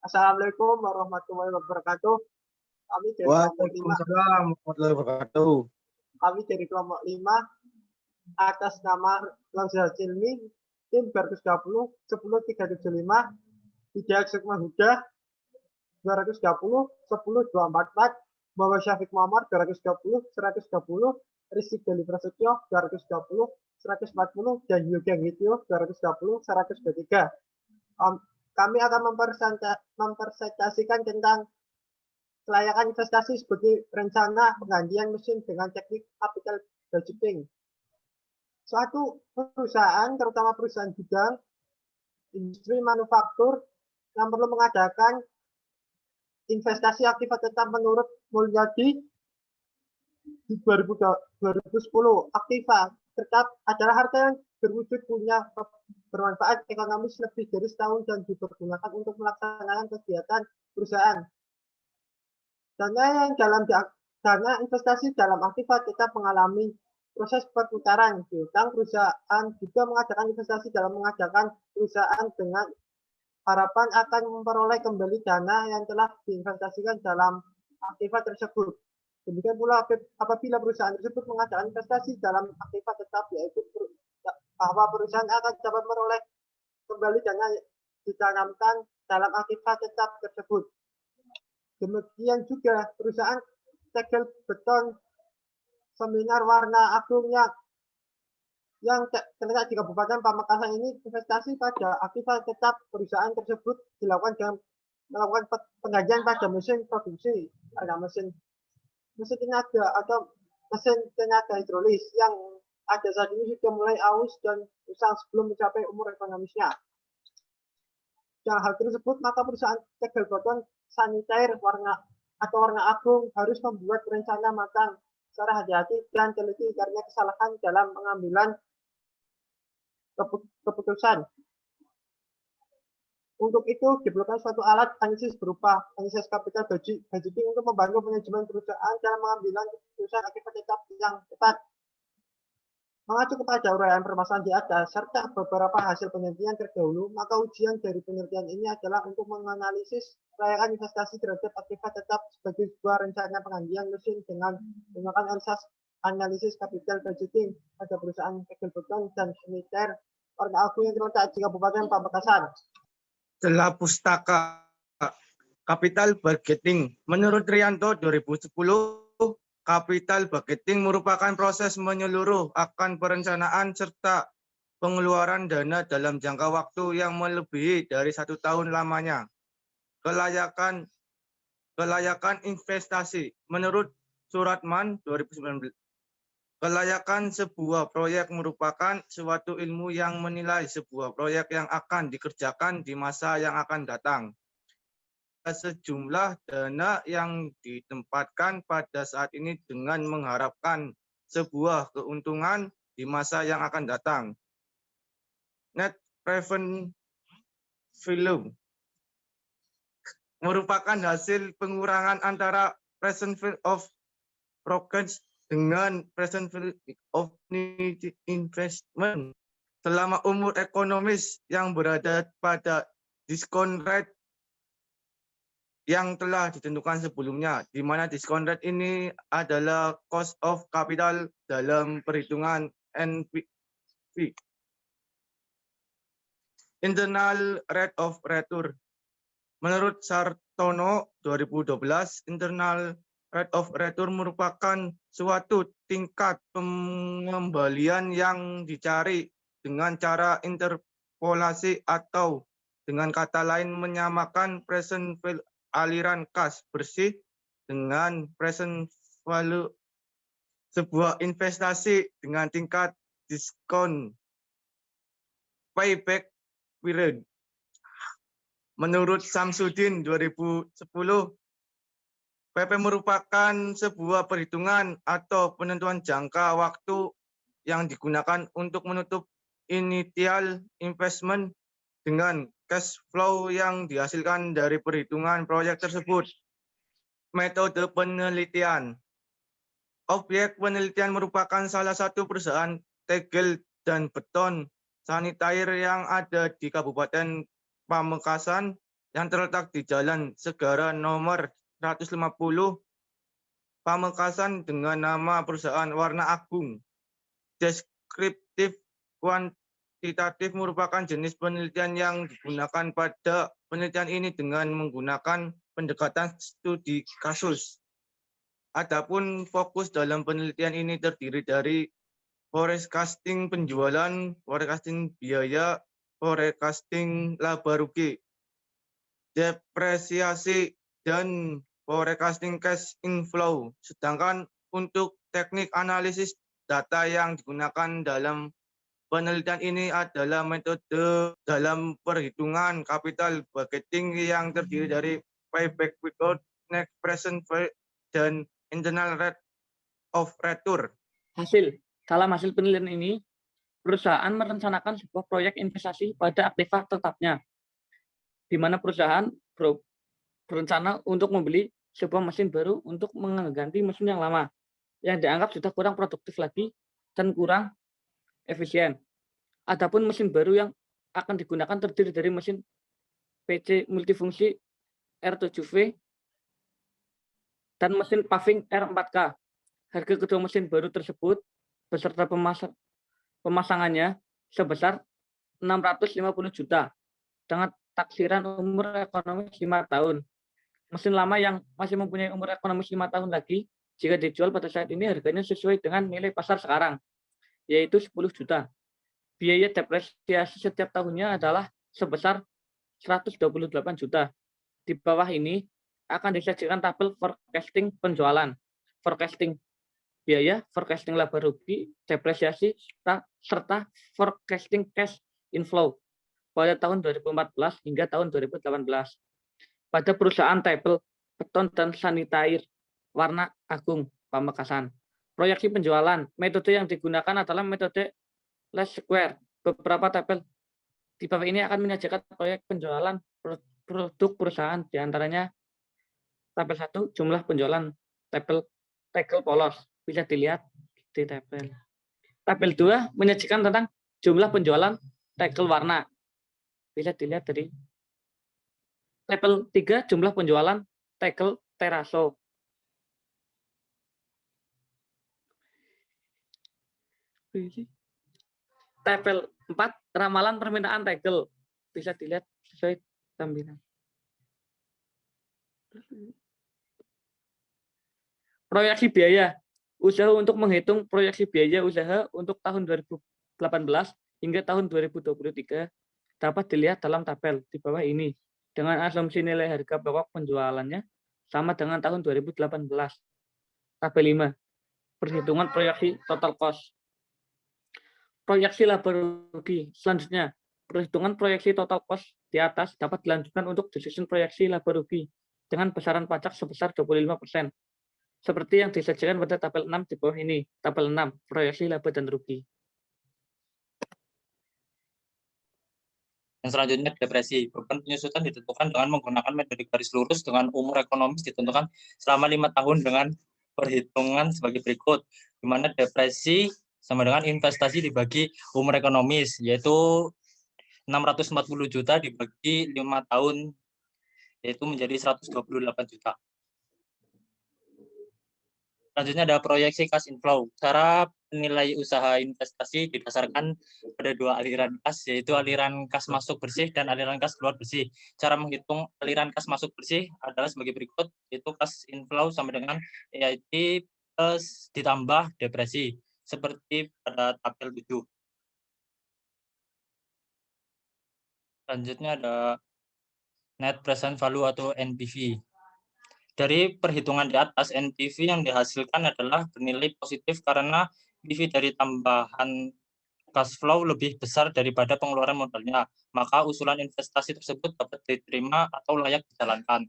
Assalamualaikum warahmatullahi wabarakatuh. Kami dari kelompok 5. Waalaikumsalam warahmatullahi wabarakatuh. Kami dari kelompok 5 atas nama Langsir Cilmi, tim 230 10375, Hidayat Sukma Huda 230 10 244, Muhammad Syafiq Muhammad 230 130, Rizky Deli Prasetyo 230 140, dan Yoga Hityo 230 123. Kami akan mempresentasikan tentang kelayakan investasi sebagai rencana penggantian mesin dengan teknik capital budgeting. Suatu perusahaan, terutama perusahaan bidang industri manufaktur, yang perlu mengadakan investasi akibat tetap menurut Mulyadi di 2010. Aktiva tetap adalah harta yang berwujud punya bermanfaat ekonomis lebih dari setahun dan dipergunakan untuk melaksanakan kegiatan perusahaan. Dana investasi dalam aktiva tetap mengalami proses perputaran piutang. Perusahaan juga mengadakan investasi dalam mengadakan perusahaan dengan harapan akan memperoleh kembali dana yang telah diinvestasikan dalam aktiva tersebut. Demikian pula apabila perusahaan tersebut mengadakan investasi dalam aktiva tetap, yaitu bahwa perusahaan akan dapat meroleh kembali dana ditanamkan dalam aktiva tetap tersebut. Demikian juga perusahaan tegel beton seminar warna agung yang terletak di Kabupaten Pamekasan ini, investasi pada aktiva tetap perusahaan tersebut dilakukan dengan melakukan penggantian pada mesin produksi, ada mesin tenaga atau mesin tenaga hidrolis yang ada saat ini sudah mulai aus dan usang sebelum mencapai umur ekonomisnya. Dalam hal tersebut, maka perusahaan tegel beton sanitair warna agung harus membuat rencana matang secara hati-hati dan teliti karena kesalahan dalam pengambilan keputusan. Untuk itu diperlukan suatu alat analisis berupa analisis capital budgeting untuk membantu manajemen perusahaan dalam pengambilan keputusan akibat tetap yang tepat. Mengacu kepada uraian permasalahan di atas serta beberapa hasil penelitian terdahulu, maka ujian dari penelitian ini adalah untuk menganalisis kelayakan investasi terhadap aktiva tetap sebagai sebuah rencana penggantian mesin dengan menggunakan analisis capital budgeting pada perusahaan tegel beton dan saniter warna agung yang terletak di Kabupaten Pamekasan. Setelah pustaka capital budgeting, menurut Rianto 2010, capital budgeting merupakan proses menyeluruh akan perencanaan serta pengeluaran dana dalam jangka waktu yang melebihi dari 1 tahun lamanya. Kelayakan investasi, menurut Suratman 2019, kelayakan sebuah proyek merupakan suatu ilmu yang menilai sebuah proyek yang akan dikerjakan di masa yang akan datang. Sejumlah dana yang ditempatkan pada saat ini dengan mengharapkan sebuah keuntungan di masa yang akan datang. Net present value merupakan hasil pengurangan antara present value of progress dengan present value of investment selama umur ekonomis yang berada pada discount rate yang telah ditentukan sebelumnya, di mana discount rate ini adalah cost of capital dalam perhitungan NPV. Internal rate of return. Menurut Sartono 2012, internal rate of return merupakan suatu tingkat pengembalian yang dicari dengan cara interpolasi atau dengan kata lain menyamakan present value aliran kas bersih dengan present value sebuah investasi dengan tingkat diskon payback period. Menurut Samsudin 2010, PP merupakan sebuah perhitungan atau penentuan jangka waktu yang digunakan untuk menutup initial investment dengan cash flow yang dihasilkan dari perhitungan proyek tersebut. Metode penelitian. Objek penelitian merupakan salah satu perusahaan tegel dan beton sanitair yang ada di Kabupaten Pamekasan yang terletak di Jalan Segara nomor 150 Pamekasan dengan nama perusahaan Warna Agung. Deskriptif kuantitatif merupakan jenis penelitian yang digunakan pada penelitian ini dengan menggunakan pendekatan studi kasus. Adapun fokus dalam penelitian ini terdiri dari forecasting penjualan, forecasting biaya, forecasting laba rugi, depresiasi, dan forecasting cash inflow. Sedangkan untuk teknik analisis data yang digunakan dalam penelitian ini adalah metode dalam perhitungan capital budgeting yang terdiri dari payback period, net present value, dan internal rate of return. Dalam hasil penelitian ini, perusahaan merencanakan sebuah proyek investasi pada aktiva tetapnya, di mana perusahaan berencana untuk membeli sebuah mesin baru untuk mengganti mesin yang lama, yang dianggap sudah kurang produktif lagi dan kurang efisien. Adapun mesin baru yang akan digunakan terdiri dari mesin PC multifungsi R7V dan mesin paving R4K. Harga kedua mesin baru tersebut beserta pemasangannya sebesar 650 juta dengan taksiran umur ekonomis 5 tahun. Mesin lama yang masih mempunyai umur ekonomis 5 tahun lagi, jika dijual pada saat ini harganya sesuai dengan nilai pasar sekarang, yaitu 10 juta. Biaya depresiasi setiap tahunnya adalah sebesar 128 juta. Di bawah ini akan disajikan tabel forecasting penjualan, forecasting biaya, forecasting laba rugi, depresiasi, serta forecasting cash inflow pada tahun 2014 hingga tahun 2018. Pada perusahaan tabel beton dan sanitair Warna Agung Pamekasan. Proyeksi penjualan, metode yang digunakan adalah metode least square. Beberapa tabel di bawah ini akan menyajikan proyek penjualan produk perusahaan, diantaranya tabel 1 jumlah penjualan tabel tegel polos, bisa dilihat di tabel. Tabel 2 menyajikan tentang jumlah penjualan tegel warna, bisa dilihat dari tabel 3 jumlah penjualan tegel teraso. Tabel 4 ramalan permintaan tegel, bisa dilihat sesuai tampilan. Proyeksi biaya usaha untuk menghitung proyeksi biaya usaha untuk tahun 2018 hingga tahun 2023 dapat dilihat dalam tabel di bawah ini dengan asumsi nilai harga pokok penjualannya sama dengan tahun 2018. Tabel 5 perhitungan proyeksi total cost. Proyeksi laba rugi. Selanjutnya, perhitungan proyeksi total cost di atas dapat dilanjutkan untuk disusun proyeksi laba rugi dengan besaran pajak sebesar 25%. Seperti yang disajikan pada tabel 6 di bawah ini. Tabel 6, proyeksi laba dan rugi. Yang selanjutnya depresi. Beban penyusutan ditentukan dengan menggunakan metode garis lurus dengan umur ekonomis ditentukan selama 5 tahun dengan perhitungan sebagai berikut, di mana depresi sama dengan investasi dibagi umur ekonomis, yaitu 640 juta dibagi 5 tahun, yaitu menjadi 128 juta. Selanjutnya ada proyeksi cash inflow. Cara penilai usaha investasi didasarkan pada 2 aliran kas, yaitu aliran kas masuk bersih dan aliran kas keluar bersih. Cara menghitung aliran kas masuk bersih adalah sebagai berikut, yaitu cash inflow sama dengan EIT plus ditambah depresi, seperti pada tabel 7. Selanjutnya ada net present value atau NPV. Dari perhitungan di atas, NPV yang dihasilkan adalah bernilai positif karena NPV dari tambahan cash flow lebih besar daripada pengeluaran modalnya. Maka usulan investasi tersebut dapat diterima atau layak dijalankan.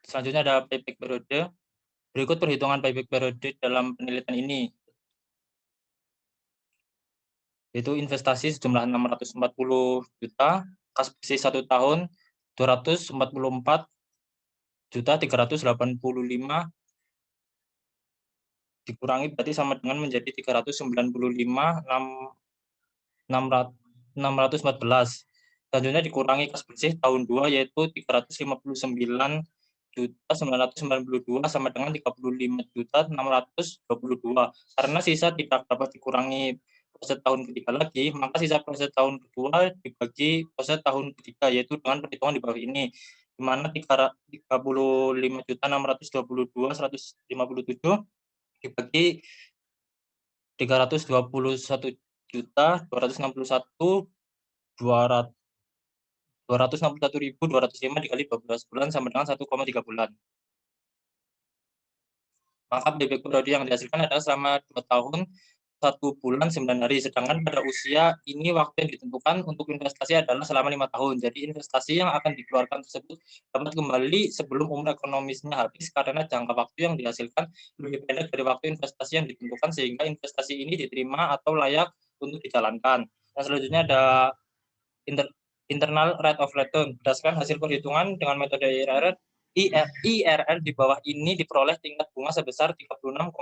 Selanjutnya ada payback periode. Berikut perhitungan payback periode dalam penelitian ini. Yaitu investasi sejumlah 640 juta, kas bersih 1 tahun 244.385 dikurangi berarti sama dengan menjadi 395.600 614. Selanjutnya dikurangi kas bersih tahun 2 yaitu 359.992 sama dengan 35.622. Karena sisa tidak dapat dikurangi proses tahun ketiga lagi, maka sisa proses tahun kedua dibagi proses tahun ketiga yaitu dengan perhitungan di bawah ini, di mana 35.622.157 dibagi 321.261.205 dikali 12 bulan sama dengan 1,3 bulan. Maka bebek periode yang dihasilkan adalah selama 2 tahun 1 bulan 9 hari, sedangkan pada usia ini waktu yang ditentukan untuk investasi adalah selama 5 tahun. Jadi investasi yang akan dikeluarkan tersebut dapat kembali sebelum umur ekonomisnya habis karena jangka waktu yang dihasilkan lebih pendek dari waktu investasi yang ditentukan, sehingga investasi ini diterima atau layak untuk dijalankan. Dan selanjutnya ada internal rate of return. Berdasarkan hasil perhitungan dengan metode IRR di bawah ini diperoleh tingkat bunga sebesar 36,4%,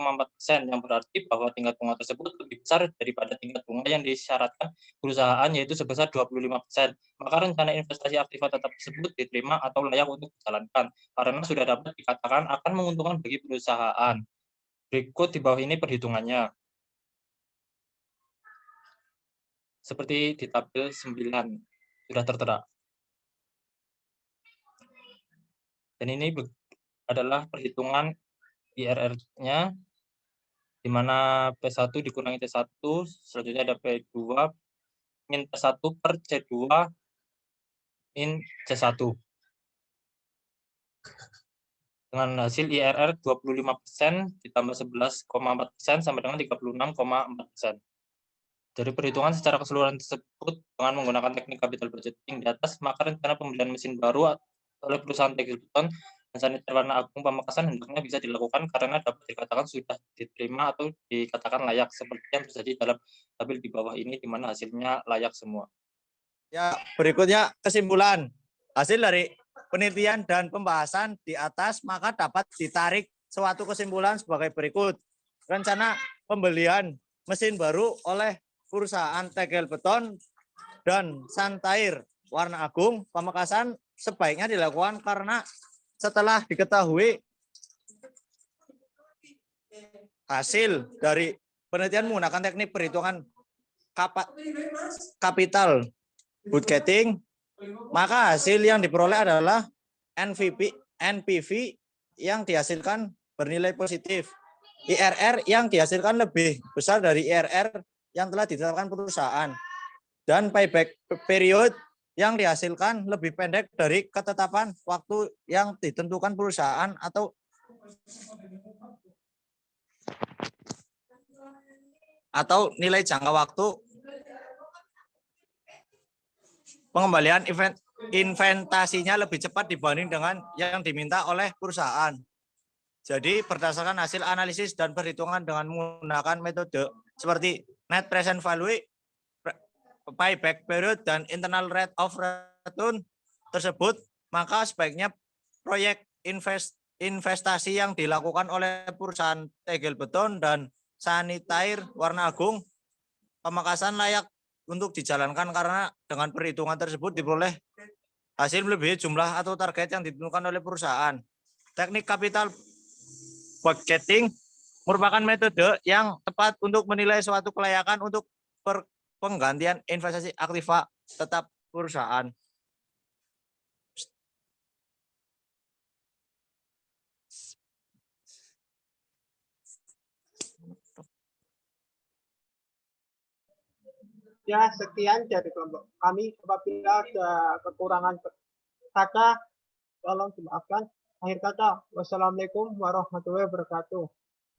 yang berarti bahwa tingkat bunga tersebut lebih besar daripada tingkat bunga yang disyaratkan perusahaan, yaitu sebesar 25%. Maka rencana investasi aktiva tetap tersebut diterima atau layak untuk dijalankan karena sudah dapat dikatakan akan menguntungkan bagi perusahaan. Berikut di bawah ini perhitungannya. Seperti di tabel 9 sudah tertera. Dan ini adalah perhitungan IRR-nya, di mana P1 dikurangi T1, selanjutnya ada P2 min P1 per C2 min C1. Dengan hasil IRR 25% ditambah 11,4% sama dengan 36,4%. Dari perhitungan secara keseluruhan tersebut dengan menggunakan teknik capital budgeting di atas, maka rencana pembelian mesin baru oleh perusahaan Tegel Beton dan Saniter Warna Agung Pamekasan hendaknya bisa dilakukan karena dapat dikatakan sudah diterima atau dikatakan layak, seperti yang terjadi dalam tabel di bawah ini, di mana hasilnya layak semua. Ya, berikutnya kesimpulan. Hasil dari penelitian dan pembahasan di atas maka dapat ditarik suatu kesimpulan sebagai berikut. Rencana pembelian mesin baru oleh perusahaan Tegel Beton dan Santair Warna Agung Pamekasan sebaiknya dilakukan karena setelah diketahui hasil dari penelitian menggunakan teknik perhitungan capital budgeting, maka hasil yang diperoleh adalah NPV yang dihasilkan bernilai positif, IRR yang dihasilkan lebih besar dari IRR yang telah ditetapkan perusahaan, dan payback period yang dihasilkan lebih pendek dari ketetapan waktu yang ditentukan perusahaan atau nilai jangka waktu pengembalian investasinya lebih cepat dibanding dengan yang diminta oleh perusahaan. Jadi berdasarkan hasil analisis dan perhitungan dengan menggunakan metode seperti net present value, payback period, dan internal rate of return tersebut, maka sebaiknya proyek investasi yang dilakukan oleh perusahaan Tegel Beton dan Sanitair Warna Agung Pamekasan layak untuk dijalankan karena dengan perhitungan tersebut diperoleh hasil melebihi jumlah atau target yang ditentukan oleh perusahaan. Teknik capital budgeting merupakan metode yang tepat untuk menilai suatu kelayakan untuk penggantian investasi aktiva tetap perusahaan. Ya, sekian dari kelompok kami. Apabila ada kekurangan kata, tolong dimaafkan. Akhir kata, wassalamualaikum warahmatullahi wabarakatuh.